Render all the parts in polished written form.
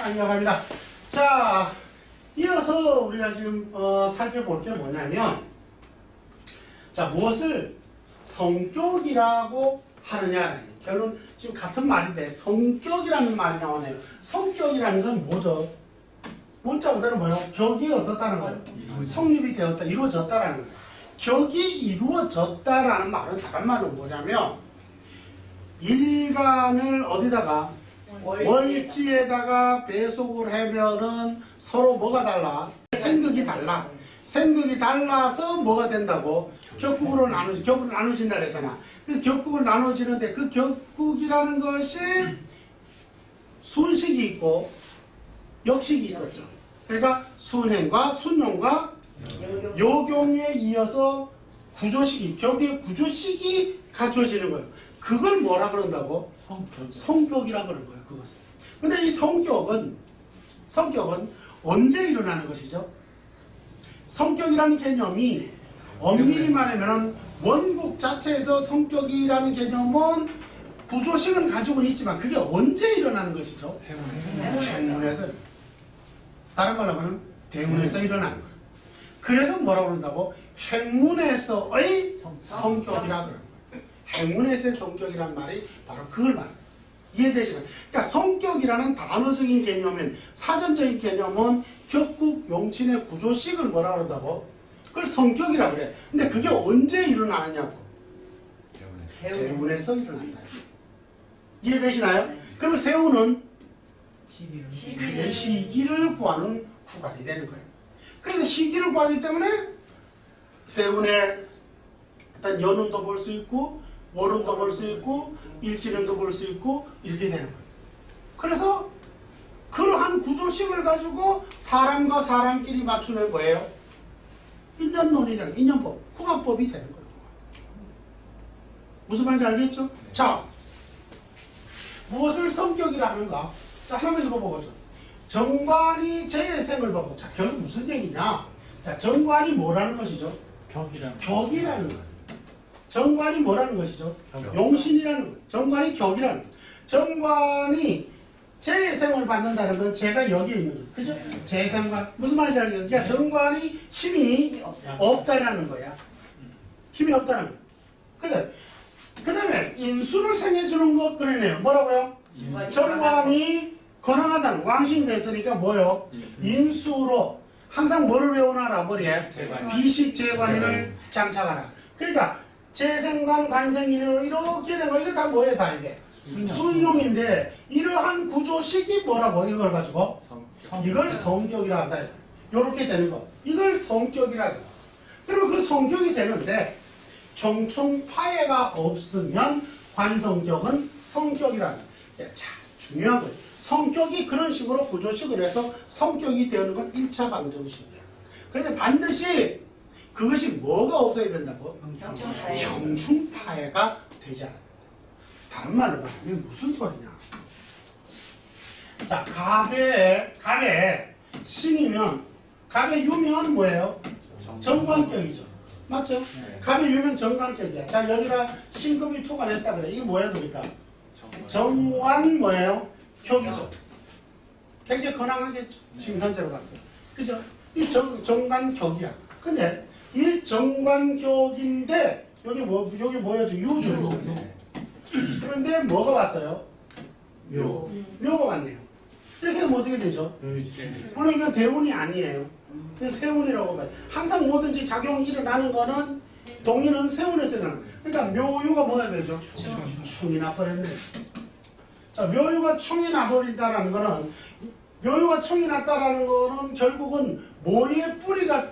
자, 이어갑니다. 자, 이어서 우리가 지금 살펴볼 게 뭐냐면, 자, 무엇을 성격이라고 하느냐. 결론 지금 같은 말인데 성격이라는 말이 나오네요. 성격이라는 건 뭐죠? 문자 그대로 뭐예요? 격이 어떻다는 거예요? 성립이 되었다, 이루어졌다라는 거예요. 격이 이루어졌다라는 말은 다른 말은 뭐냐면 일간을 어디다가 월지에다가 배속을 하면은 서로 뭐가 달라? 생극이 달라. 생극이 달라서 뭐가 된다고? 격국으로 나눠지, 격으로 나눠진다 그랬잖아. 그 격국으로 나눠지는데 그 격국이라는 것이 순식이 있고 역식이 있었죠. 그러니까 순행과 순용과 요경에 이어서 구조식이, 격의 구조식이 갖춰지는 거예요. 그걸 뭐라 그런다고? 성격이라 그러는 거예요. 그것은. 근데 이 성격은 언제 일어나는 것이죠? 성격이라는 개념이 엄밀히 말하면 원국 자체에서 성격이라는 개념은 구조식은 가지고는 있지만 그게 언제 일어나는 것이죠? 행문에서. 다른 말로 하면 대문에서 일어나는 거예요. 그래서 뭐라고 그런다고? 행문에서의 성격이라 그러는 거예요. 행문에서의 성격이란 말이 바로 그걸 말해요. 이해되시나요? 그러니까 성격이라는 단어적인 개념은, 사전적인 개념은 격국 용친의 구조식을 뭐라 그런다고? 그걸 성격이라 그래. 근데 그게 언제 일어나느냐고? 대문에서 일어난다. 이해되시나요? 그러면 세우는 그의 시기를 구하는 구간이 되는 거예요. 그래서 시기를 구하기 때문에 세운의 일단 연운도 볼 수 있고 월운도 볼 수 있고 일진운도 볼 수 있고 이렇게 되는 거예요. 그래서 그러한 구조식을 가지고 사람과 사람끼리 맞추는 거예요. 인연론이 되는 거예요. 인연법, 궁합법이 되는 거예요. 무슨 말인지 알겠죠? 자, 무엇을 성격이라 하는가? 자, 한번 읽어보죠. 정관이 재생을 보고, 자, 결국 무슨 얘기냐? 자, 정관이 뭐라는 것이죠? 격이라는 거예요. 정관이 뭐라는 것이죠? 용신이라는 거예요. 정관이 격이라는 거예요. 정관이 재생을 받는다는 건 제가 여기에 있는 거예요. 그죠? 재생관. 무슨 말인지 알겠죠? 그러니까 정관이 힘이 없다라는 거야. 힘이 없다는 거예요. 그 다음에 인수를 생해주는 것 그러네요. 뭐라고요? 정관이 건강하다는 왕신이 됐으니까 뭐요? 인수로 항상 뭐를 외워놔라 머리에? 비식재관인을 장착하라. 그러니까 재생관, 관생인으로 이렇게 된 거 이거 다 뭐예요? 다 이게 순용인데 이러한 구조식이 뭐라고? 이걸 가지고 이걸 성격이라 한다. 이렇게 되는 거 이걸 성격이라 한다. 그러면 그 성격이 되는데 형충파해가 없으면 관성격은 성격이라 한다. 자, 중요한 거예요. 성격이 그런 식으로 구조식을 해서 성격이 되는 건 1차 방정식이야. 그런데 반드시 그것이 뭐가 없어야 된다고? 형충파해가 되지 않아요. 다른 말로 말하면 무슨 소리냐? 자, 갑의 신이면 갑의 유명한 뭐예요? 정관격이죠. 맞죠? 갑의 유명 정관격이야. 자, 여기다 신금이 투관했다 그래. 이게 뭐예요, 그러니까? 정관 뭐예요? 격이죠. 굉장히 건강하겠죠. 지금 현재로 봤을 때. 그죠? 이 정관격이야. 근데 이 정관격인데 여기 뭐였죠? 유죠. 유. 그런데 뭐가 왔어요? 묘가 왔네요. 이렇게 되면 어떻게 되죠? 물론 이건 대운이 아니에요. 세운이라고 봐요. 항상 뭐든지 작용이 일어나는 거는 동의는 세운에서 일어나는 거예요. 그러니까 묘유가 뭐가 되죠? 충이 나버렸네. 자, 묘유가 충이 나버린다라는 거는, 묘유가 충이 났다라는 거는 결국은 뭐의 뿌리가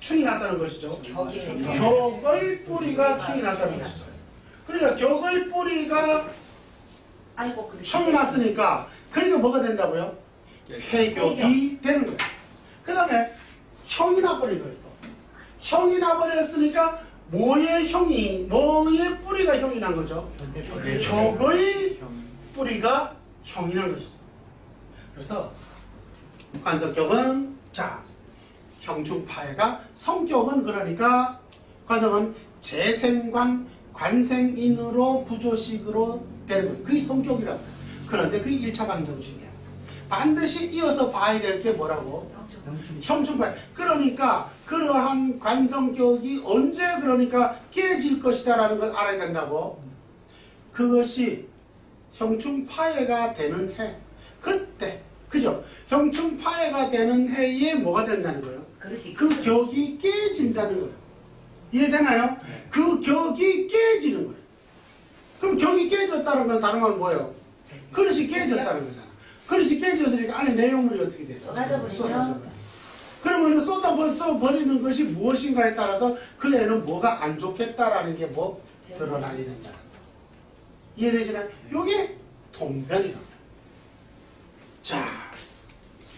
충이 났다는 것이죠? 격의 뿌리가 충이 났다는 것이죠. 그러니까 격의 뿌리가 충이 났으니까, 그러니까 뭐가 된다고요? 폐격이 되는 거예요. 그 다음에 형이 나버린 거예요. 형이 나버렸으니까 뭐의 뿌리가 형이 난 거죠? 격의 뿌리가 형이 난 것이죠. 그래서 관성격은, 자, 형충파해가, 성격은 그러니까 관성은 재생관, 관생인으로 구조식으로 되는 거예요. 그게 성격이라고. 그런데 그게 1차 방정식이야. 반드시 이어서 봐야 될 게 뭐라고? 형충파열. 그러니까 그러한 관성격이 언제 그러니까 깨질 것이다라는 걸 알아야 된다고. 그것이 형충파해가 되는 해. 그때 그죠? 형충파해가 되는 해에 뭐가 된다는 거예요? 그 격이 깨진다는 거예요. 이해되나요? 그 격이 깨지는 거예요. 그럼 격이 깨졌다는 건 다른 말은 뭐예요? 그릇이 깨졌다는 거잖아. 그릇이 깨졌으니까 안에 내용물이 어떻게 돼요? 쏟아져. 그러면 쏟아져 버리는 것이 무엇인가에 따라서 그 애는 뭐가 안 좋겠다라는 게 뭐 드러나게 된다는 거. 이해되시나요? 요게 통변이라는 거예요. 자,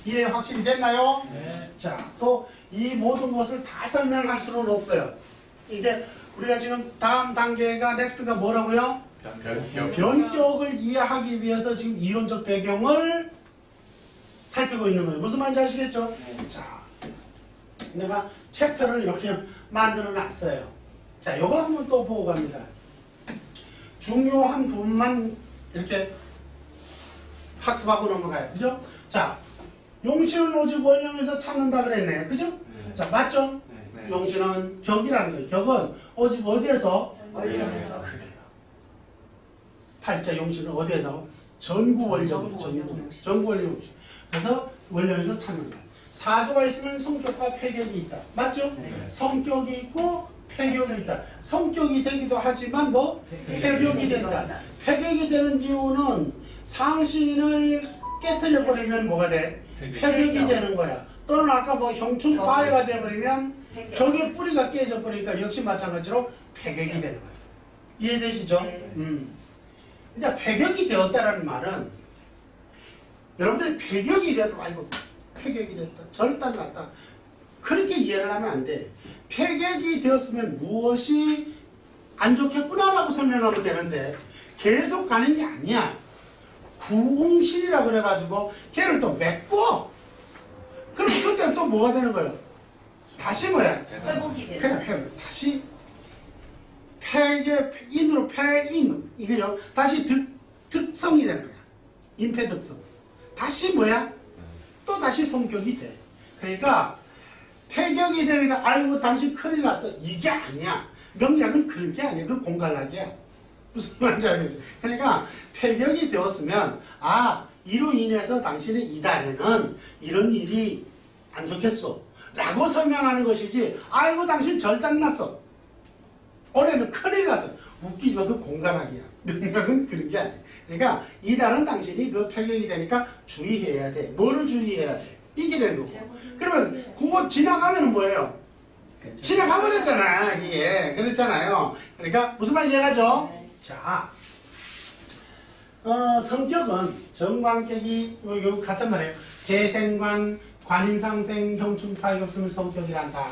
이해 확실히 됐나요? 네. 자, 또 이 모든 것을 다 설명할 수는 없어요. 이게 우리가 지금 다음 단계가 넥스트가 뭐라고요? 변격을 이해하기 위해서 지금 이론적 배경을 살피고 있는 거예요. 무슨 말인지 아시겠죠? 자, 내가 챕터를 이렇게 만들어 놨어요. 자, 요거 한번 또 보고 갑니다. 중요한 부분만 이렇게 학습하고 넘어가요. 그죠? 자, 용신은 오직 원령에서 찾는다 그랬네요. 그죠? 자, 맞죠? 용신은 격이라는 거예요. 격은 오직 어디에서? 원령에서. 그래요. 팔자 용신은 어디에서? 전구원령. 전구원령. 그래서 원령에서 찾는다. 사조가 있으면 성격과 폐격이 있다. 맞죠? 성격이 있고 폐격이 있다. 성격이 되기도 하지만 뭐? 폐격이 된다. 폐격이 되는 이유는 상신을 깨트려 버리면 뭐가 돼? 폐격이 되는 거야. 또는 아까 뭐 형충파해가 되어버리면 격의 뿌리가 깨져버리니까 역시 마찬가지로 폐격이 되는 거야. 이해되시죠? 그러니까 폐격이 되었다라는 말은 여러분들이 폐격이 되었다. 아이고 폐격이 됐다. 절단 났다. 그렇게 이해를 하면 안 돼. 폐격이 되었으면 무엇이 안 좋겠구나라고 설명하면 되는데 계속 가는 게 아니야. 구공신이라 그래가지고 걔를 또 메꿔. 그럼 그때 또 뭐가 되는 거예요? 다시 뭐야? 회복이 되는. 그래 회복. 다시 폐계 인으로 폐인 이게요. 다시 득성이 되는 거야. 임폐득성. 다시 뭐야? 또 다시 성격이 돼. 그러니까 폐격이 되니까 아이고 당신 큰일 났어. 이게 아니야. 명량은 그런 게 아니야. 그 공갈락이야. 무슨 말인지 알겠지? 그러니까 폐격이 되었으면 이로 인해서 당신의 이달에는 이런 일이 안 좋겠어 라고 설명하는 것이지 아이고 당신 절단났어. 올해는 큰일 났어. 웃기지만 그 공갈락이야. 명량은 그런 게 아니야. 그러니까 이달은 당신이 그 폐격이 되니까 주의해야 돼. 뭐를 주의해야 돼? 이게 되는 거고. 그러면 그거 지나가면 뭐예요? 지나가버렸잖아. 이게 그렇잖아요. 그러니까 무슨 말인지 이해가죠? 자, 성격은 정관격이 요 같은 말이에요. 재생관, 관인상생, 형충파가 없으면 성격이란다.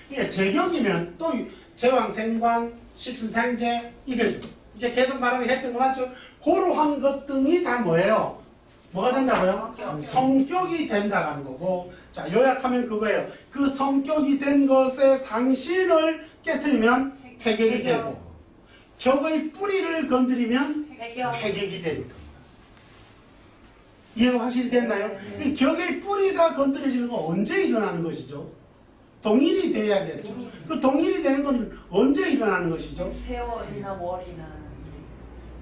이게 제격이면 또 제왕생관, 식신상제 이게 계속 말하기 했던 거 맞죠? 그러한 것 등이 다 뭐예요? 뭐가 된다고요? 성격이 된다는 거고. 자, 요약하면 그거예요. 그 성격이 된 것의 상신을 깨트리면 폐격이 되고 격의 뿌리를 건드리면 폐격이 되는 겁니다. 이해가 확실히 됐나요? 이 격의 뿌리가 건드려지는 건 언제 일어나는 것이죠? 동일이 돼야겠죠. 그 동일이 되는 건 언제 일어나는 것이죠? 세월이나 월이나.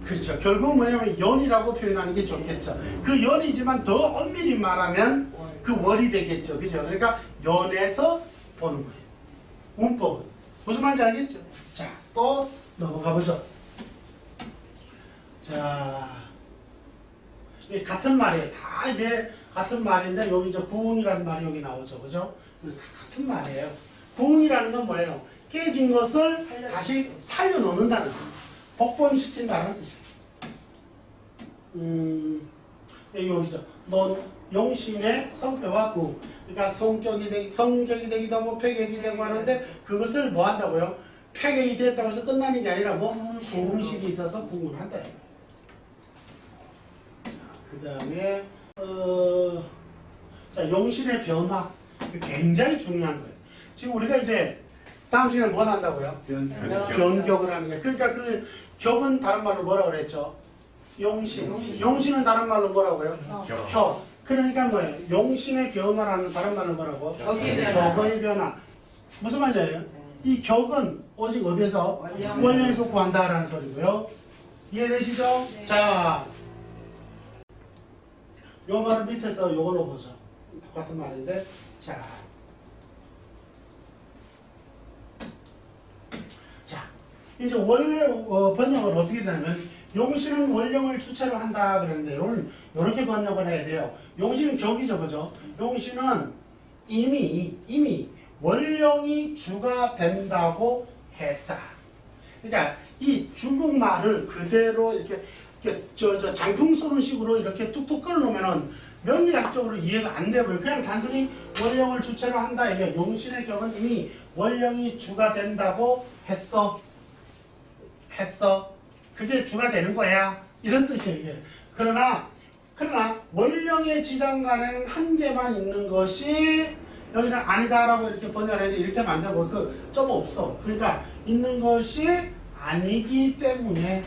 그렇죠. 결국 뭐냐면 연이라고 표현하는 게 좋겠죠. 그 연이지만 더 엄밀히 말하면 그 월이 되겠죠. 그죠? 그러니까 연에서 보는 거예요. 운법은. 무슨 말인지 알겠죠? 자, 또 넘어가 보죠. 자, 이게 같은 말이에요. 다 이게 같은 말인데 여기 저 구운이라는 말이 여기 나오죠. 그죠? 다 같은 말이에요. 구운이라는 건 뭐예요? 깨진 것을 다시 살려놓는다는 거예요. 복본시킨다는 뜻이에요. 여기죠. 넌 용신의 성패와 구. 그러니까 성격이 되기도 하고 폐격이 되고 하는데 그것을 뭐 한다고요? 폐격이 됐다고 해서 끝나는 게 아니라 뭐 구음실이 있어서 구운한다. 그 다음에 자, 용신의 변화 굉장히 중요한 거예요. 지금 우리가 이제 다음 시간에 뭘 한다고요? 변격을 하는 거예요. 그러니까 그 격은 다른 말로 뭐라고 그랬죠? 용신. 용신은 다른 말로 뭐라고요? 격. 그러니까 뭐예요? 용신의 변화라는 다른 말은 뭐라고? 격의 변화. 격의 변화. 무슨 말이에요? 이 격은 오직 어디에서? 원령. 원령에서 구한다라는 소리고요. 이해되시죠? 네. 자, 요 말을 밑에서 요걸로 보죠. 똑같은 말인데, 자, 이제 원래 번역은 어떻게 되냐면 용신은 원령을 주체로 한다 그랬는데 이렇게 번역을 해야 돼요. 용신은 격이죠, 그죠? 용신은 이미 원령이 주가 된다고 했다. 그러니까 이 중국말을 그대로 이렇게 장풍 쏘는 식으로 이렇게 툭툭 끌어놓으면은 명리학적으로 이해가 안 돼버려요. 그냥 단순히 원령을 주체로 한다 이게 용신의 격은 이미 원령이 주가 된다고 했어. 그게 주가 되는 거야. 이런 뜻이에요, 이게. 그러나 원령의 지장간에는 한 개만 있는 것이 여기는 아니다라고 이렇게 번역을 했는데 이렇게 하면 안 되고 그 점 없어. 그러니까 있는 것이 아니기 때문에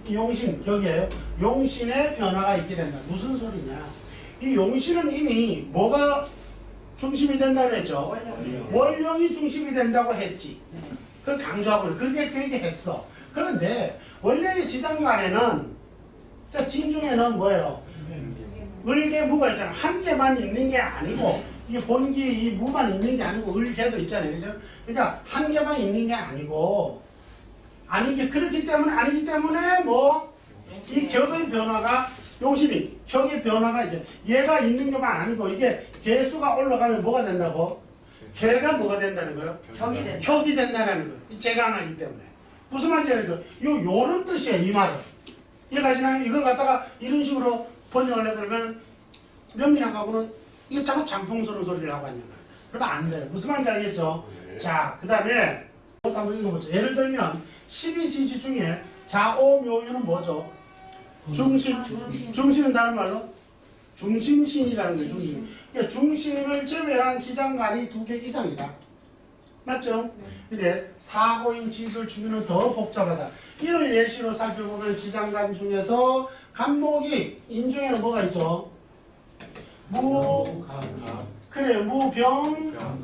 이 용신, 여기에요. 용신의 변화가 있게 된다. 무슨 소리냐? 이 용신은 이미 뭐가 중심이 된다고 했죠? 원령이 중심이 된다고 했지. 그걸 강조하고 그렇게 그 얘기 했어. 그런데 원령의 지장간에는 자 진중에는 뭐예요? 을개 무가 있잖아. 한 개만 있는 게 아니고 이게 본기 이 무만 있는 게 아니고 을개도 있잖아요. 그죠? 그러니까 한 개만 있는 게 아니고 그렇기 때문에 뭐 이 격의 변화가 용신이 격의 변화가 이제 얘가 있는 것만 아니고 이게 개수가 올라가면 뭐가 된다고? 개가 뭐가 된다는 거예요? 격이 된다. 격이 된다는 거예요. 이 재간하기 때문에. 무슨 말인지 알겠어? 요런 뜻이에요, 이 말은. 이해가시나요? 이걸 갖다가 이런 식으로 번역을 해버리면 명리학하고는 이게 자꾸 장풍 쏘는 소리를 하고 있는 거예요. 그러면 안 돼요. 무슨 말인지 알겠죠? 자, 그 다음에 한번 읽어보죠. 예를 들면 12지지 중에 자오묘유는 뭐죠? 중심은 다른 말로 중심신이라는 거예요. 중심. 그러니까 중심을 제외한 지장간이 2개 이상이다. 맞죠? 근데 사고인 지술 중에는 더 복잡하다. 이를 예시로 살펴보면 지장간 중에서 간목이 인중에는 뭐가 있죠?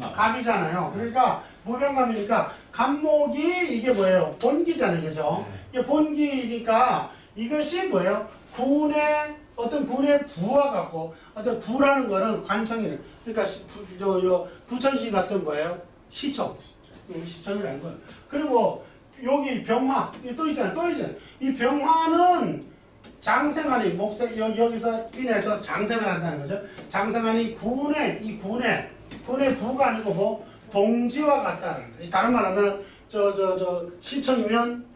무병갑이잖아요. 그러니까 무병갑이니까 간목이 이게 뭐예요? 본기잖아요, 그죠? 이게 본기니까 이것이 뭐예요? 어떤 군의 부와 같고 어떤 부라는 거는 관청이래. 그러니까 부천시 같은 뭐예요? 시청이라는 거예요. 그리고 여기 병화 또 있잖아요. 이 병화는 장생환이 여기서 인해서 장생을 한다는 거죠. 장생환이 군의 부가 아니고 뭐 동지와 같다는 거예요. 다른 말하면 시청이면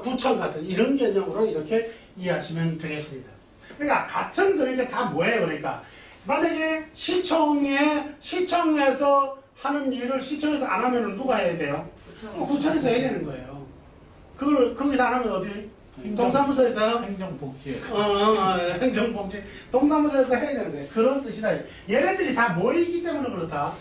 구청 같은 이런 개념으로 이렇게 이해하시면 되겠습니다. 그러니까 같은 그러니까 다 뭐예요? 그러니까 만약에 시청에서 하는 일을 시청에서 안 하면 누가 해야 돼요? 구청에서 해야 되는 거예요. 그걸 거기서 안 하면 어디? 동사무소에서 행정복지. 행정복지 동사무소에서 해야 되는 거예요. 그런 뜻이라. 얘네들이 다 뭐이기 때문에 그렇다.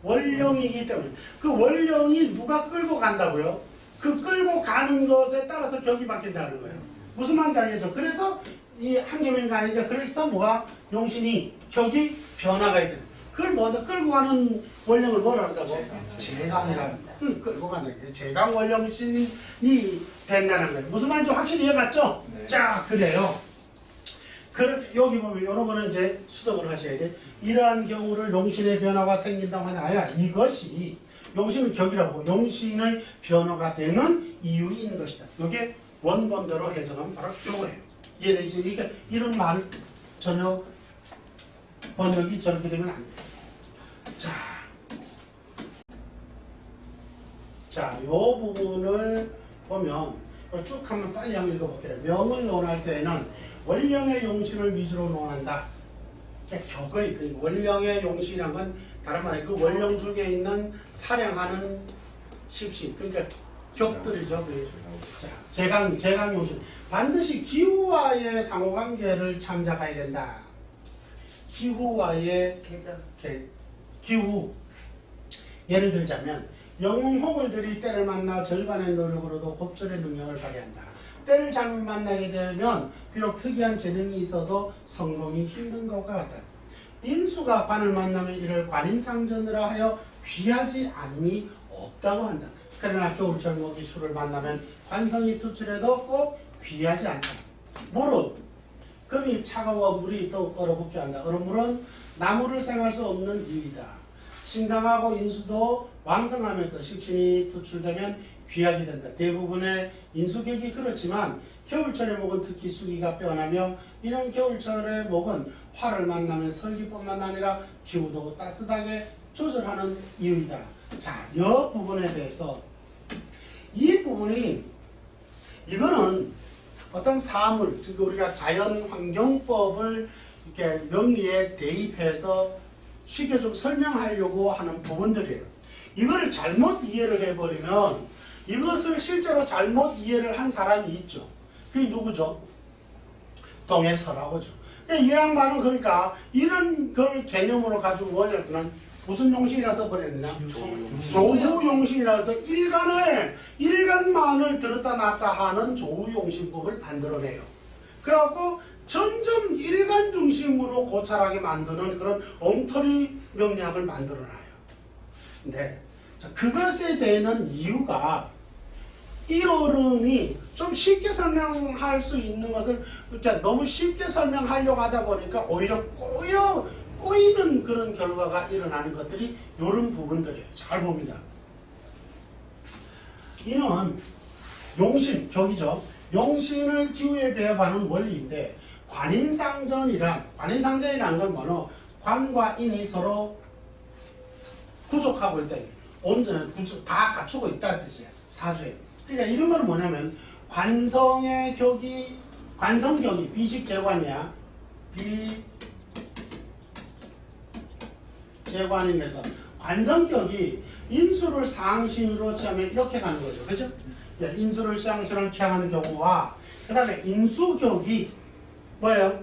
원령이기 때문에. 그 원령이 누가 끌고 간다고요? 그 끌고 가는 것에 따라서 격이 바뀐다는 거예요. 무슨 말인지 알겠죠? 그래서 이 한계명간이니까 그래서 뭐가 용신이 격이 변화가 있다. 그걸 뭐다 끌고 가는 원령을 뭐라 한다고? 재강이라는 끌고 간다. 재강 원령신이 된다는 거예요. 무슨 말인지 확실히 이해갔죠? 네. 자, 그래요. 그렇게 여기 보면 이런 거는 이제 수정을 하셔야 돼. 이러한 경우를 용신의 변화가 생긴다고 하는 아니라 이것이 용신은 격이라고 용신의 변화가 되는 이유 있는 것이다. 이게 원본대로 해석하면 바로 이거예요. 이해되시죠? 그러니까 이런 말 전혀 번역이 저렇게 되면 안 돼요. 자, 요 부분을 보면 쭉 한번 빨리 한번 읽어볼게요. 명을 논할 때에는 원령의 용신을 위주로 논한다. 격의 원령의 용신이란 건 다른 말이 그 원령 중에 있는 사령하는 십신 그러니까 격들이죠. 자, 재강 용신 반드시 기후와의 상호관계를 참작해야 된다. 기후와의 기후 예를 들자면 영웅 호글들이 때를 만나 절반의 노력으로도 곱절의 능력을 발휘한다. 때를 잘못 만나게 되면 비록 특이한 재능이 있어도 성공이 힘든 것과 같다. 인수가 관을 만나면 이를 관인상전이라 하여 귀하지 않음이 없다고 한다. 그러나 겨울철 모기 수를 만나면 관성이 투출해도 꼭 귀하지 않다. 물은 금이 차가워 물이 더욱 얼어붙게 한다. 얼음물은 나무를 생할 수 없는 이유이다. 신강하고 인수도 왕성하면서 식신이 투출되면 귀하게 된다. 대부분의 인수격이 그렇지만 겨울철의 목은 특히 수기가 빼어나며 이는 겨울철의 목은 화를 만나면 설기뿐만 아니라 기후도 따뜻하게 조절하는 이유이다. 자, 이 부분에 대해서 이 부분이 이거는 어떤 사물, 즉 우리가 자연환경법을 이렇게 명리에 대입해서 쉽게 좀 설명하려고 하는 부분들이에요. 이거를 잘못 이해를 해버리면 이것을 실제로 잘못 이해를 한 사람이 있죠. 그게 누구죠? 동해서라고죠. 이 양반은 그러니까 이런 걸 개념으로 가지고 원래는 무슨 용신이라 써버렸느냐? 조후용신이라서 일간만을 들었다 놨다 하는 조후용신법을 만들어내요. 그래갖고 점점 일간 중심으로 고찰하게 만드는 그런 엉터리 명리학을 만들어놔요. 근데 그것에 대한 이유가 이 얼음이 좀 쉽게 설명할 수 있는 것을 그러니까 너무 쉽게 설명하려고 하다 보니까 오히려 꼬이는 그런 결과가 일어나는 것들이 이런 부분들이에요. 잘 봅니다. 이는 용신, 격이죠. 용신을 기후에 배합하는 원리인데 관인상전이란 건 뭐노? 관과 인이 서로 구족하고 있다. 온전히 다 갖추고 있다는 뜻이에요. 사주에. 그러니까 이런 건 뭐냐면 관성의 격이 관성격이 비식재관이야. 비재관인에서 관성격이 인수를 상신으로 취하면 이렇게 가는 거죠. 그죠? 인수를 상신으로 취하는 경우와 그 다음에 인수격이 뭐예요?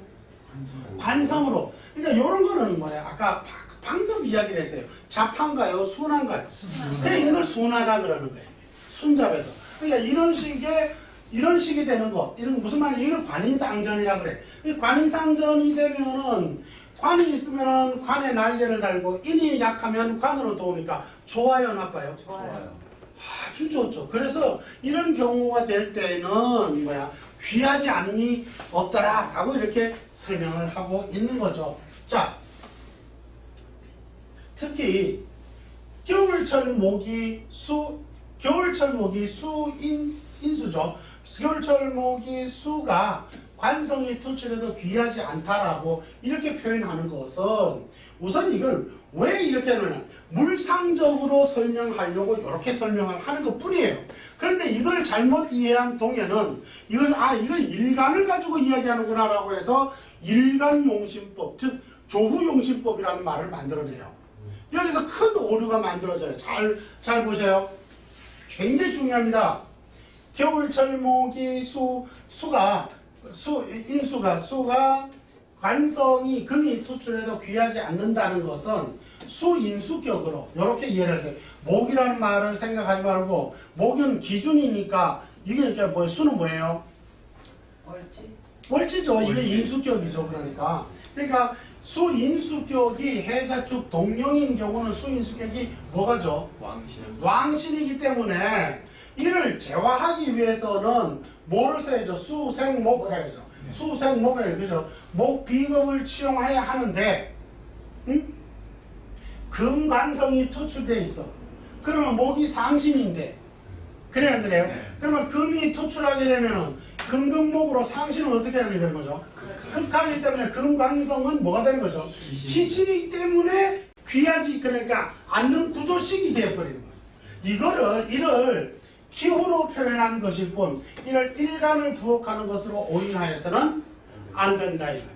관성으로. 그러니까 이런 거는 뭐야? 아까 방금 이야기를 했어요. 잡한가요? 순한가요? 그래 이걸 순하다 그러는 거예요. 순잡에서. 그러니까 이런 식이 되는 거. 이런 무슨 말이야? 이걸 관인상전이라 그래. 이 관인상전이 되면은 관이 있으면은 관에 날개를 달고 인이 약하면 관으로 도우니까 좋아요, 나빠요? 좋아요. 아주 좋죠. 그래서 이런 경우가 될 때는 뭐야? 귀하지 않음이 없더라라고 이렇게 설명을 하고 있는 거죠. 자, 특히 겨울철 모기 수인수죠. 겨울철 모기 수가 관성이 투출해도 귀하지 않다라고 이렇게 표현하는 것은 우선 이걸 왜 이렇게 하느냐? 물상적으로 설명하려고 이렇게 설명을 하는 것 뿐이에요. 그런데 이걸 잘못 이해한 동해는 이걸 일간을 가지고 이야기하는구나 라고 해서 일간용신법, 즉 조후용신법이라는 말을 만들어내요. 여기서 큰 오류가 만들어져요. 잘 보세요. 굉장히 중요합니다. 겨울철 모기 수가 관성이 금이 투출해서 귀하지 않는다는 것은 수인수격으로 이렇게 이해를 해요. 목이라는 말을 생각하지 말고 목은 기준이니까 이게 이렇게 뭐 수는 뭐예요? 월지죠. 이게 인수격이죠. 그러니까 수인수격이 해자축 동령인 경우는 수인수격이 뭐가죠? 왕신이기 때문에 이를 제화하기 위해서는 뭐를 써야죠? 수생목 해야죠. 수생목에 그죠? 목 비급을 치용해야 하는데 금관성이 투출돼 있어. 그러면 목이 상신인데 그래요 안 그래요? 네. 그러면 금이 투출하게 되면은 금금목으로 상신은 어떻게 하게 되는 거죠? 흑하기 때문에 금관성은 뭐가 되는 거죠? 희신이기 때문에 귀하지 그러니까 않는 구조식이 되어버리는 거예요. 이를 기호로 표현한 것일 뿐 이를 일간을 부혹하는 것으로 오인하여서는 안 된다 이거예요.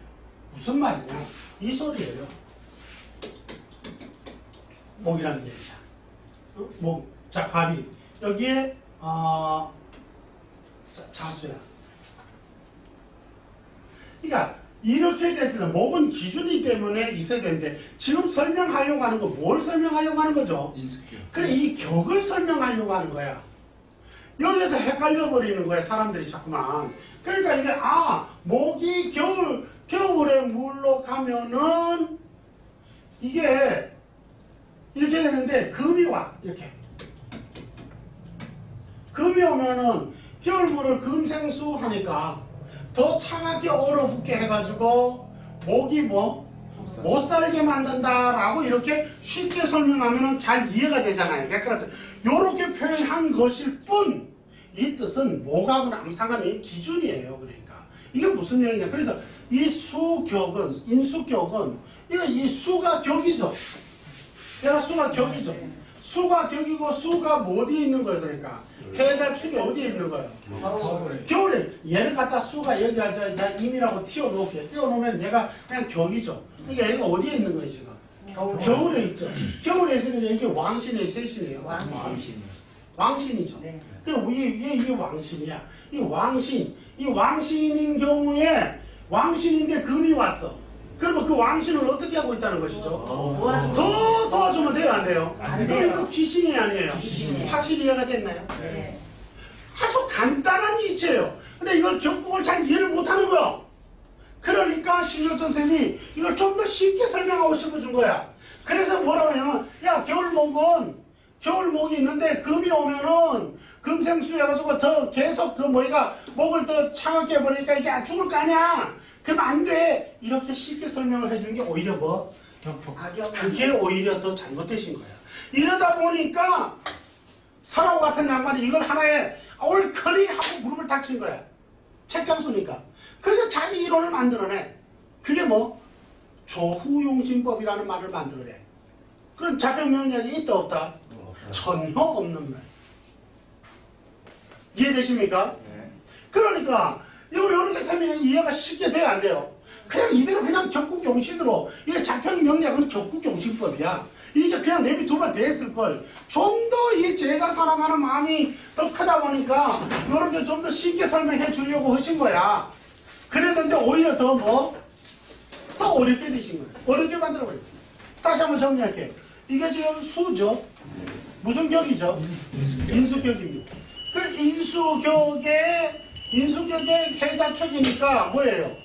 무슨 말이냐? 이 소리예요. 목이라는 얘기야. 목, 자 갑이 여기에 자수야. 그러니까 이렇게 됐을 때 목은 기준이기 때문에 있어야 되는데 지금 설명하려고 하는 거 뭘 설명하려고 하는 거죠? 인수격. 그래 이 격을 설명하려고 하는 거야. 여기서 헷갈려 버리는 거야 사람들이 자꾸만. 그러니까 이게 목이 겨울에 물로 가면은 이게 이렇게 되는데 금이 와 이렇게. 금이 오면은 겨울물을 금생수 하니까 더 차갑게 얼어붙게 해가지고 목이 못 살게 만든다라고 이렇게 쉽게 설명하면 잘 이해가 되잖아요. 그러니까 이렇게 표현한 것일 뿐 이 뜻은 목하고는 아무 상관이 기준이에요. 그러니까 이게 무슨 얘기냐. 그래서 이 수격은 인수격은 이 수가 격이죠. 얘가 수가 격이죠. 수가 격이고 수가 뭐 어디에 있는 거예요. 그러니까 해자축이 어디에 있는 거예요. 겨울에 얘를 갖다 수가 여기 하자 임이라고 띄워놓을게요. 띄워놓으면 얘가 그냥 격이죠. 그러니까 얘가 어디에 있는 거예요 지금? 겨울에 있죠. 겨울에 있으니까 이게 왕신의 셋이네요. 왕신이죠. 네. 그럼 이게 왕신이야. 이 왕신인 경우에 왕신인데 금이 왔어. 그러면 그 왕신은 어떻게 하고 있다는 것이죠? 더 도와주면 돼요, 안 돼요? 안 돼요. 이거 귀신이 아니에요. 귀신이에요. 확실히 이해가 됐나요? 네. 아주 간단한 이치예요. 근데 이걸 격국을 잘 이해를 못하는 거야. 그러니까 신효 선생님이 이걸 좀 더 쉽게 설명하고 싶어준 거야. 그래서 뭐라고 하냐면, 야, 겨울목이 있는데 금이 오면은 금생수 해가지고 더 계속 목을 더 차갑게 해버리니까 이게 죽을 거 아니야. 그러면 안 돼. 이렇게 쉽게 설명을 해주는 게 오히려 그게 오히려 더 잘못되신 거야. 이러다 보니까 서라오 같은 양반이 이걸 하나에 올커리 하고 무릎을 닥친 거야. 책장수니까. 그래서 자기 이론을 만들어내. 그게 조후용신법이라는 말을 만들어내. 그건 자평명령이 있다 없다? 전혀 없는 말. 이해되십니까? 네. 그러니까 이걸 이렇게 설명하면 이해가 쉽게 돼야 안 돼요. 그냥 이대로 그냥 격국용신으로 이게 자평명령은 격국용신법이야. 이게 그냥 내비두면 됐을걸. 좀 더 이 제자 사랑하는 마음이 더 크다 보니까 이렇게 좀 더 쉽게 설명해 주려고 하신 거야. 그랬는데 오히려 더 어렵게 되신 거예요. 어렵게 만들어버려요. 다시 한번 정리할게요. 이게 지금 수죠. 무슨 격이죠? 인수격입니다. 그 인수격의 해자축이니까 뭐예요?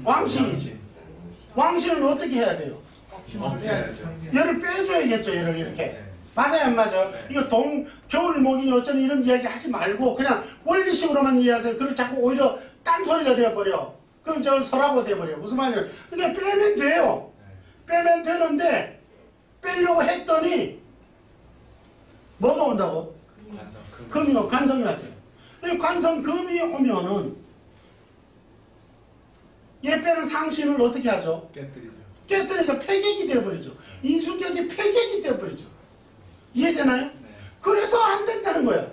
왕신이지. 왕신은 어떻게 해야 돼요? 얘를 빼줘야겠죠. 얘를 이렇게. 맞아요, 안 맞아요? 이거 겨울목이니 어쩌니 이런 이야기 하지 말고 그냥 원리식으로만 이해하세요. 그럼 자꾸 오히려 딴소리가 되어버려. 그럼 저 서라고 돼버려. 무슨 말이에요? 그러니까 빼면 돼요. 빼면 되는데 빼려고 했더니 뭐가 온다고? 금이 관성이 왔어요. 이 관성 금이 오면은 얘 빼는 상신을 어떻게 하죠? 깨뜨리니까 폐격이 되어버리죠. 인수격이 폐격이 되어버리죠. 이해되나요? 그래서 안 된다는 거야.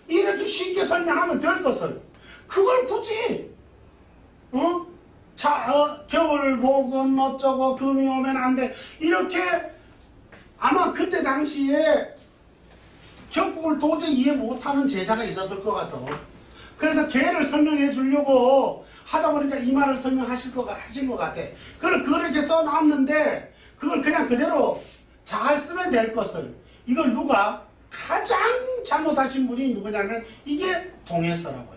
이렇게 쉽게 설명하면 될 것을 그걸 굳이 겨울 목은 어쩌고 금이 오면 안 돼. 이렇게 아마 그때 당시에 격국을 도저히 이해 못하는 제자가 있었을 것 같아. 그래서 걔를 설명해 주려고 하다 보니까 이 말을 설명하신 것 같아. 그렇게 써놨는데 그걸 그냥 그대로 잘 쓰면 될 것을 이걸 누가 가장 잘못하신 분이 누구냐면 이게 동해서라고요.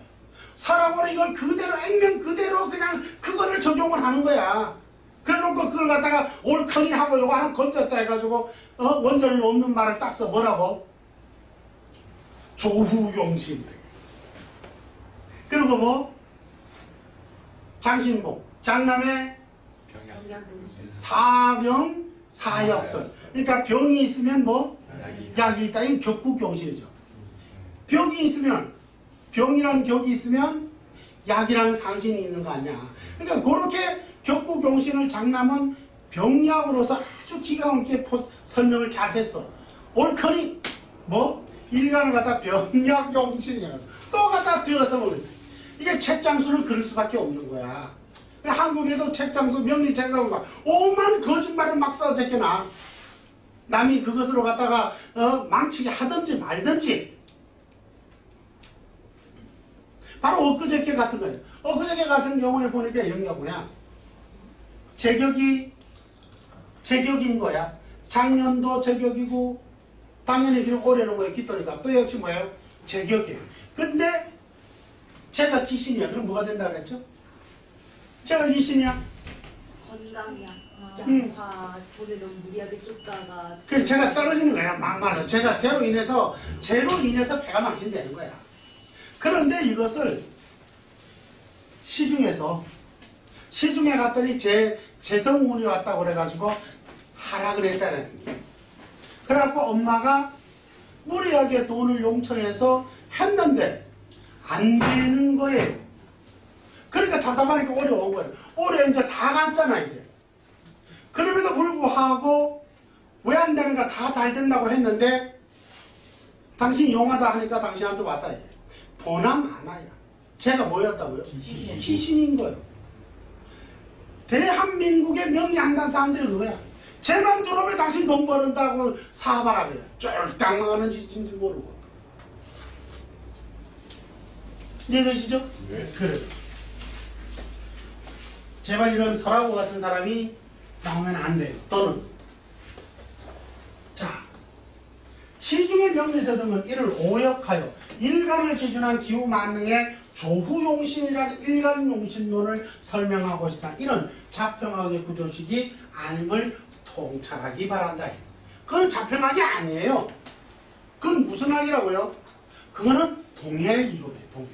서라고는 이걸 그대로 액면 그대로 그냥 그거를 적용을 하는 거야. 그래놓고 그걸 갖다가 올커니 하고 요거 하나 건졌다 해가지고 원전이 없는 말을 딱 써. 뭐라고? 조후용신. 그리고 장신봉, 장남의 사병, 사역설. 그러니까 병이 있으면 약이 있다. 이건 격국용신이죠. 병이 있으면, 병이라는 격이 있으면 약이라는 상신이 있는 거 아니야. 그러니까 그렇게 격국용신을 장남은 병약으로서 아주 기가 막히게 설명을 잘 했어. 올커니 일간을 갖다 병약용신이라고 또 갖다 뒤어서 먹는 거야. 이게 책장수는 그럴 수밖에 없는 거야. 한국에도 책장수, 명리책장수가 오만 거짓말을 막 써서 제껴놔. 남이 그것으로 갖다가 망치게 하든지 말든지. 바로 엊그저께 같은 거예요. 엊그저께 같은 경우에 보니까 이런 경우야. 제격인 거야. 작년도 제격이고 당연히 그냥 오래는 뭐예요? 깃도니까. 또 역시 뭐예요? 제격이에요. 근데 제가 귀신이야. 그럼 뭐가 된다 그랬죠? 제가 귀신이야. 건강이야. 응. 약화 돈을 너무 무리하게 쫓다가 그래서 제가 떨어지는 거야. 막말로. 제가 죄로 인해서 배가 망신되는 거야. 그런데 이것을 시중에 갔더니 재성운이 왔다고 그래가지고 하락을 했다는 거예요. 그래갖고 엄마가 무리하게 돈을 용천해서 했는데 안 되는 거예요. 그러니까 답답하니까 어려운 거예요. 올해 이제 다 갔잖아 이제. 그럼에도 불구하고 왜 안 되는가 다 잘 된다고 했는데 당신 용하다 하니까 당신한테 왔다 이게. 보남 하나야. 제가 뭐였다고요? 귀신인 거예요. 대한민국의 명리한다는 사람들이 그거야. 쟤만 들어오면 당신 돈 버는다고 사바라고요. 쫄딱 망하는 짓인지 모르고. 이해되시죠? 네. 그래요. 제발 이런 설하고 같은 사람이 나오면 안 돼요. 또는 자 시중의 명리서 등은 이를 오역하여 일간을 기준한 기후 만능의 조후용신이라는 일간용신론을 설명하고 있으나 이런 자평학의 구조식이 아님을 통찰하기 바란다. 그건 자평학이 아니에요. 그건 무슨 학이라고요? 그거는 동해 이론이에요. 동해.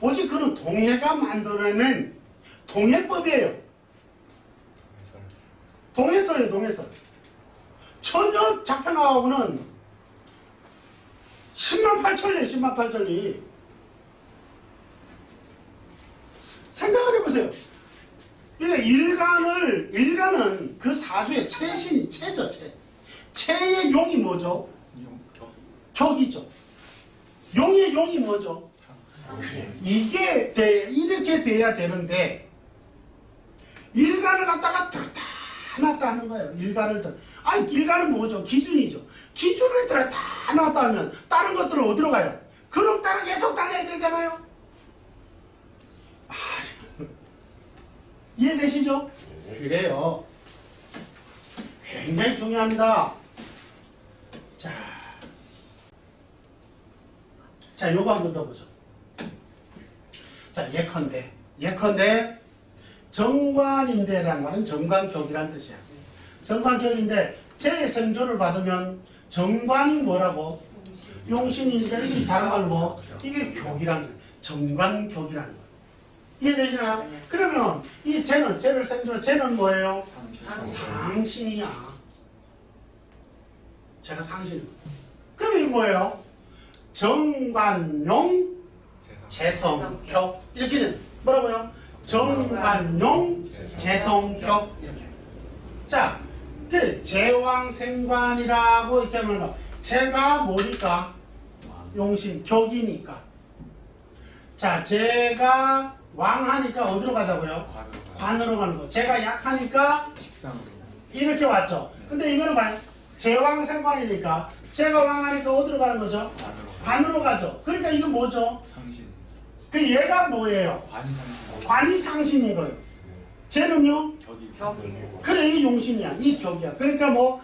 오직 그는 동해가 만들어낸 동해법이에요. 동해설이에요. 동해설. 전혀 자평학하고는 10만 8천리 10만 8천리. 생각을 해보세요. 일간은 그 사주의 체신이 체죠. 체의 용이 뭐죠? 격이죠. 용의 용이 뭐죠? 이게 이렇게 돼야 되는데 일간을 갖다가 들었다 놨다 하는 거예요. 일간은 뭐죠? 기준이죠. 기준을 들었다 놨다 하면 다른 것들은 어디로 가요? 그럼 따라 계속 다녀야 되잖아요. 이해되시죠? 그래요. 굉장히 중요합니다. 자, 요거 한 번 더 보죠. 자, 예컨대 정관인대라는 말은 정관격이라는 뜻이야. 정관격인데 제 생존을 받으면 정관이 뭐라고? 용신이니까 이게 다른 말로 뭐? 이게 격이라는 거야. 정관격이라는 거야. 이해되시나요? 그러면 이 쟤를 생존, 쟤는 뭐예요? 상신이야. 제가 상신. 그럼 이게 뭐예요? 정관용 재성격 이렇게 되는 뭐라고요? 정관용 재성격 이렇게. 자, 그 제왕생관이라고 이렇게 하면 제가 뭐니까? 용신 격이니까. 자, 제가 왕하니까 어디로 가자고요? 관으로 가는 거. 제가 약하니까 이렇게 왔죠. 근데 이거는 봐요. 제왕생관이니까 제가 왕하니까 어디로 가는 거죠? 관으로 가죠. 그러니까 이건 뭐죠? 상신. 그 얘가 뭐예요? 관이 상신. 관이 상신인 거예요. 쟤는요? 격이. 격이고. 그래, 이 용신이야. 이 격이야. 그러니까 뭐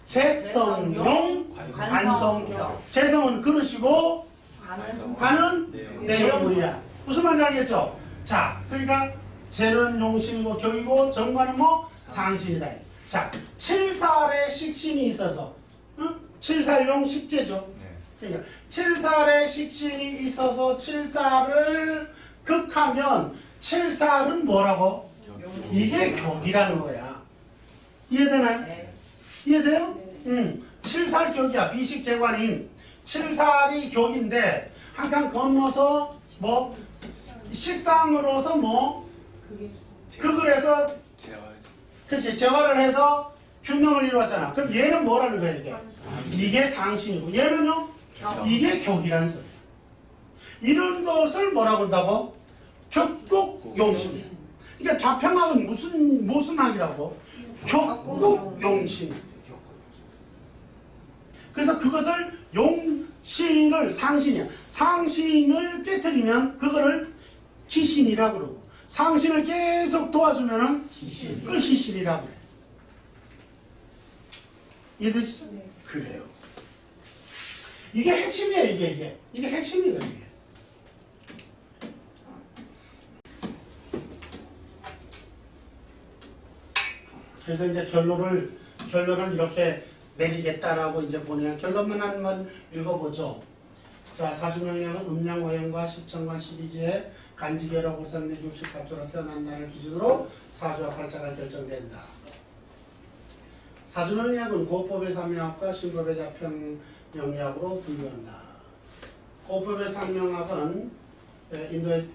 재성용 관성격. 재성은 그릇이고 관은 관은 네. 내용물이야. 무슨 말인지 알겠죠? 자, 그러니까 쟤는 용신이고 격이고 정관은 뭐 상신이다. 자, 칠살에 식신이 있어서 칠살용 식재죠. 네. 그러니까 칠살에 식신이 있어서 칠살을 극하면 칠살은 뭐라고? 이게 격이라는 거야. 이해되나요? 네. 이해돼요? 칠살격이야. 비식재관인 칠살이 격인데 한 칸 건너서 뭐 식상으로서 뭐 그걸 해서 그렇지 재활을 해서 균형을 이루었잖아. 그럼 얘는 뭐라는 거야 이게? 이게 상신이고 얘는요? 이게 격이라는 소리야. 이런 것을 뭐라고 한다고? 격국용신. 그러니까 자평학은 무슨 학이라고? 격국용신. 그래서 그것을 용신을 상신이야. 상신을 깨뜨리면 그거를 기신이라고 그러고 상신을 계속 도와주면은 그걸 희신이라고 그래. 이해되시죠? 그래요. 이게 핵심이에요. 이게 핵심이에요. 이게. 그래서 이제 결론을 이렇게 내리겠다라고 이제 보내요. 결론만 한번 읽어보죠. 자, 사주명령은 음양 오행과 십천관 시리즈의 간지계로 불산내 60갑조로 태어난 날을 기준으로 사주와 팔자가 결정된다. 사주명령은 고법의 삼명학과 신법의 자평 영리학으로 분류한다. 고법의 삼명학은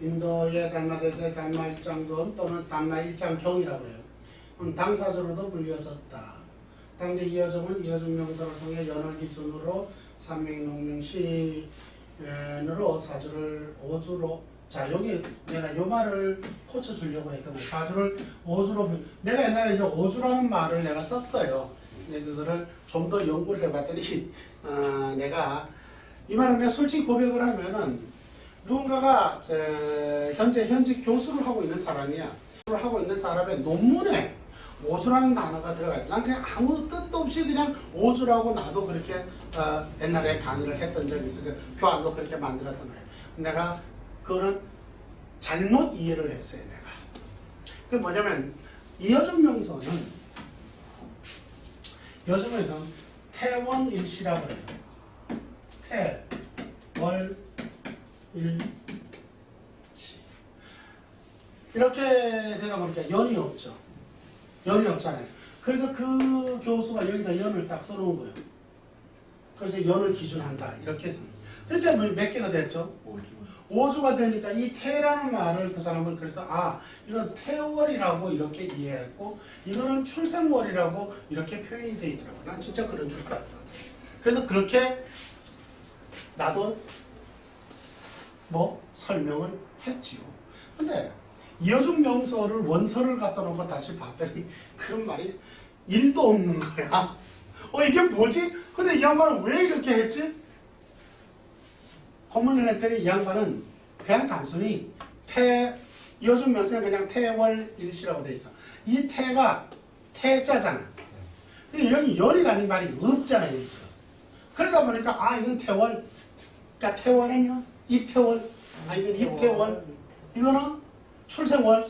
인도의 달마대사의 달마일장돈 또는 달마일장경이라고 해요. 당사주로도 불려졌다. 당대 이어종은 이어종 명사를 통해 연월 기준으로 삼명농명시으로 사주를 오주로, 자 여기 내가 요 말을 고쳐주려고 했던 거예요. 사주를 오주로, 내가 옛날에 이제 오주라는 말을 내가 썼어요. 근데 그거를 좀 더 연구를 해봤더니 내가 이 말은 내가 솔직히 고백을 하면은 누군가가 현직 교수를 하고 있는 사람이야. 하고 있는 사람의 논문에 오주라는 단어가 들어가요. 난 그냥 아무 뜻도 없이 그냥 오주라고 나도 그렇게 옛날에 강의를 했던 적이 있어요. 교환도 그렇게 만들었던 거예요. 내가 그거는 잘못 이해를 했어요. 내가. 그 뭐냐면 이어종 명소는 요즘에서 태원일시라고 그래요. 태월일시. 이렇게 되다 보니까 연이 없죠. 연이 없잖아요. 그래서 그 교수가 여기다 연을 딱 써놓은 거예요. 그래서 연을 기준한다. 이렇게. 그러니까 몇 개가 됐죠? 5주가 되니까 이 태라는 말을 그 사람은 그래서 이건 태월이라고 이렇게 이해했고 이거는 출생월이라고 이렇게 표현이 돼 있더라고. 난 진짜 그런 줄 알았어. 그래서 그렇게 나도 설명을 했지요. 근데 이어종 명서를 원서를 갖다 놓고 다시 봤더니 그런 말이 1도 없는 거야. 이게 뭐지? 근데 이 양반은 왜 이렇게 했지? 검문을 했더니 이 양반은 그냥 단순히 이어종 명서는 그냥 태월일시라고 돼 있어. 이 태가 태자잖아. 여기 열이라는 말이 없잖아요. 여기서. 그러다 보니까 이건 태월, 그러니까 태월, 입태월, 이건 입태월, 이거는 출생월.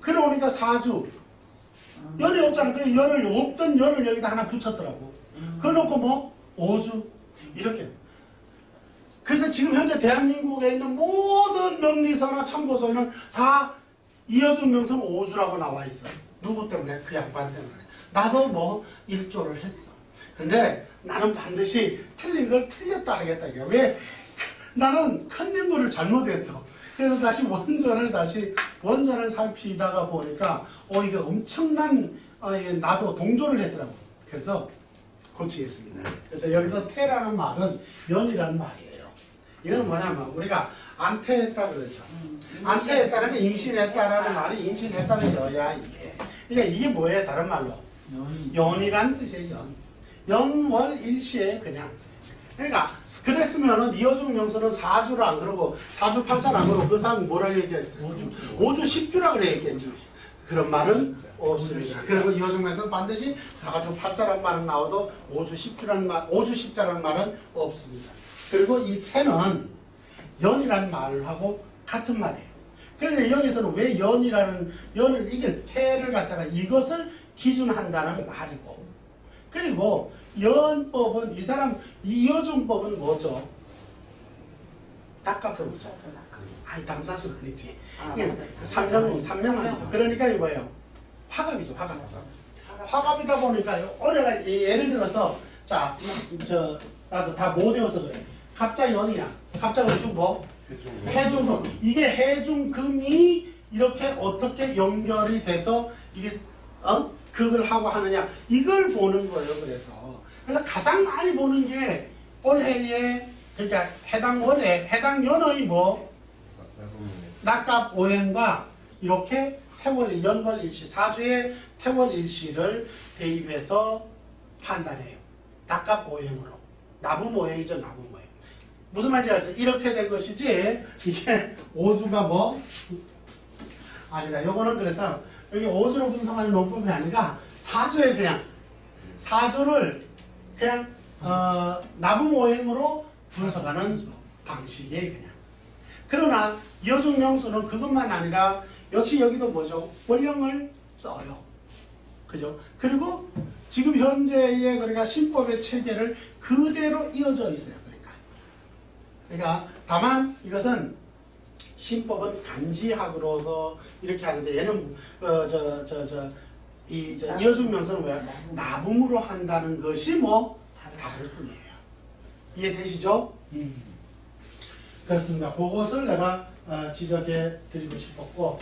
그러니까 사주. 연이 없잖아. 그래서 연을 없던 연을 여기다 하나 붙였더라고. 그래놓고 오주 이렇게. 그래서 지금 현재 대한민국에 있는 모든 명리서나 참고서에는 다 이어준 명성 오주라고 나와 있어. 누구 때문에? 그 양반 때문에. 나도 일조를 했어. 근데 나는 반드시 틀린 걸 틀렸다 하겠다. 왜? 나는 큰 연구를 잘못했어. 그래서 다시 원전을 살피다가 보니까 이게 엄청난 나도 동조를 했더라고. 그래서 고치겠습니다. 그래서 여기서 태라는 말은 연이라는 말이에요. 이건 뭐냐면 우리가 안태했다 그러죠. 안태했다는 게 임신했다라는 말이 임신했다는 여야 이게. 그러니까 이게 뭐예요? 다른 말로 연이라는 뜻이에요. 연월일시에 그냥. 그러니까 그랬으면은 이어종 명서는 사주를 안 그러고 사주 팔자를 안 그러고 그 사람이 뭐라고 얘기했어요? 오주 10주라 그래 얘기했죠. 그런 말은 없습니다. 그리고 이어종 명서는 반드시 사주 팔자란 말은 나와도 오주 10자라는 말은 없습니다. 그리고 이 태는 연이라는 말하고 같은 말이에요. 그런데 여기서는 왜 연을 이게 태를 갖다가 이것을 기준한다는 말이고, 그리고 연법은 이어종법은 뭐죠? 닭값법이죠. 당사수 아니지. 삼명 아니죠. 그러니까 이거예요. 화갑이죠. 화갑이다 보니까요. 올해가 예를 들어서 나도 다 못 외워서 그래. 갑자 연이야. 갑자가 해중금. 이게 해중금이 이렇게 어떻게 연결이 돼서 이게 그걸 하고 하느냐 이걸 보는 거예요. 그래서 가장 많이 보는 게 올해에 그러니까 해당 월에 해당 연의 낙갑 오행과 이렇게 연월일시 사주의 태월일시를 대입해서 판단해요. 낙갑 오행으로. 나분 오행이죠. 나분 오행. 무슨 말인지 알죠? 이렇게 된 것이지 이게 오주가 아니다. 요거는 그래서 여기 오주로 분석하는 논법이 아니라 사주에 그냥 사주를 그냥 나부모행으로 분석하는 방식이에요, 그냥. 그러나 여중명수는 그것만 아니라 역시 여기도 뭐죠? 원령을 써요. 그죠? 그리고 지금 현재의 그러니까 신법의 체계를 그대로 이어져 있어요. 그러니까 다만 이것은 신법은 간지학으로서 이렇게 하는데 얘는 여중명수는 왜 나붐으로 한다는 것이 뭐 다를 뿐이에요. 이해되시죠? 그렇습니다. 그것을 내가 지적해 드리고 싶었고,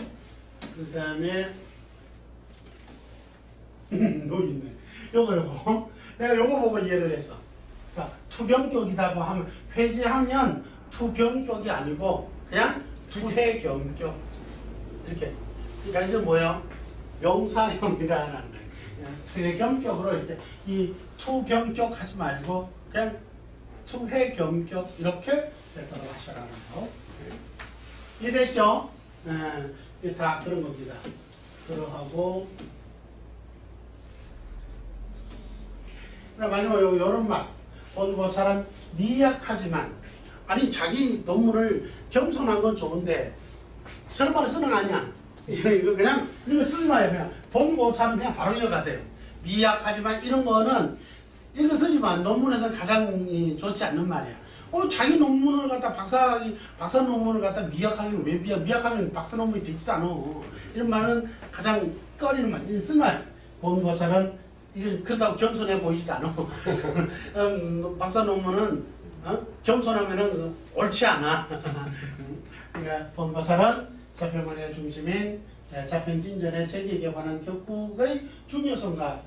그 다음에 여기 있네. 요거 내가 요거 보고 이해를 했어. 그러니까 투병격이라고 하면 회지하면 투병격이 아니고 그냥 투해경격 이렇게. 그러니까 이게 뭐예요? 명사형이다라는 거예요. 투해경격으로 이렇게 이 투병격 하지 말고 그냥 투해경격 이렇게 해석을 하셔라는 거. 이해됐죠? 이게 다 그런 겁니다. 그러하고 마지막 요런 말. 본고사는 미약하지만 아니 자기 논문을 겸손한 건 좋은데 저런 말을 쓰는 거 아니야. 이거 그냥 이런 거 쓰지 마요. 그냥 본고사는 그냥 바로 이어가세요. 미약하지만 이런 거는 이거 쓰지 마. 논문에서 가장 좋지 않는 말이야. 자기 논문을 갖다 박사 논문을 갖다 미약하기는 왜 미약하면 박사 논문이 되지도 않아. 이런 말은 가장 꺼리는 말. 이런 쓴 말. 본고사는 이게 그렇다고 겸손해 보이지도 않아. 박사 논문은 겸손하면은 옳지 않아. 그러니까 본고사는 자평문의 중심인 자평진전의 제기에 관한 격국의 중요성과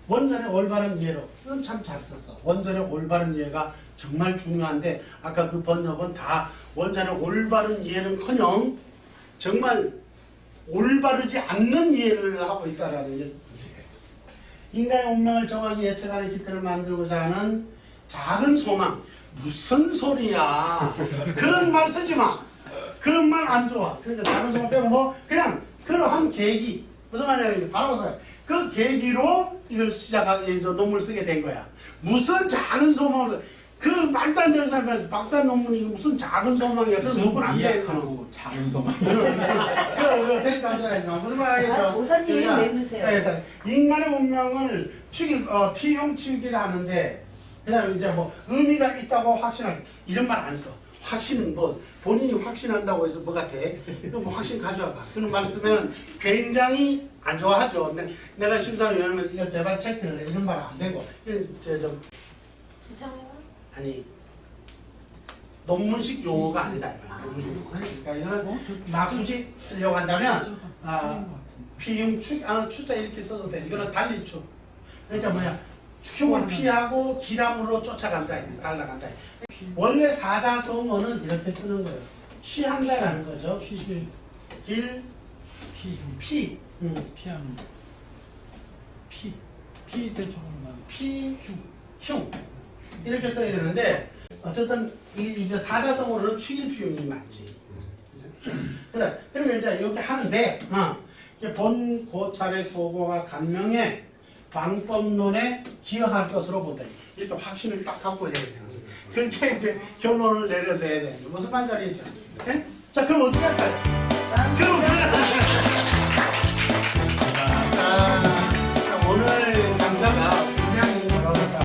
원전의 올바른 이해로. 이건 참 잘 썼어. 원전의 올바른 이해가 정말 중요한데 아까 그 번역은 다 원전의 올바른 이해는커녕 정말 올바르지 않는 이해를 하고 있다라는 게 문제예요. 인간의 운명을 정확히 예측하는 기틀을 만들고자 하는 작은 소망. 무슨 소리야? 그런 말 쓰지 마. 그런 말 안 좋아. 그러니까 작은 소망 빼고 뭐 그냥 그러한 계기. 무슨 말이냐? 바로 보세요. 그 계기로 이걸 시작하게 논문을 쓰게 된 거야. 무슨 작은 소망을 그 말도 안 되는 사람이 박사 논문이 무슨 작은 소망이야. 그래서 논문 안 돼. 하고 작은 소망. 그 대신 하시라니까 무슨 말이죠? 도사님이 왜 그러세요? 인간의 운명을 피용치기를 하는데 그다음에 이제 뭐 의미가 있다고 확신할 이런 말 안 써. 확신은 뭐 본인이 확신한다고 해서 뭐 같아? 이거 뭐 확신 가져와봐. 그런 말 쓰면 굉장히 안 좋아하죠. 내가 심사위원은 이거 대박 체크를 해. 이런 말 안 되고. 수정이요? 아니 논문식 용어가 아니다. 논문식 용어. 그러니까 이거는 막 굳이 쓰려고 한다면 피흉 추자 이렇게 써도 돼. 이거는 달릴 추. 그러니까 뭐야? 흉을 피하고 기람으로 쫓아간다. 달라간다. 원래 사자성어는 이렇게 쓰는 거예요. 취한다라는 거죠. 길, 피, 피하는 피 대충 흉 이렇게 써야 되는데 어쨌든 이제 사자성어로는 취길피용이 맞지. 그러니까 이제 이렇게 하는데 본 고찰의 소고가 간명의 방법론에 기여할 것으로 본다. 이렇게 확신을 딱 갖고 해야 돼요. 그렇게 이제 결론을 내려줘야 돼요. 무슨 말인지 알죠? 네? 자, 그럼 어떻게 할까요? 그럼 오늘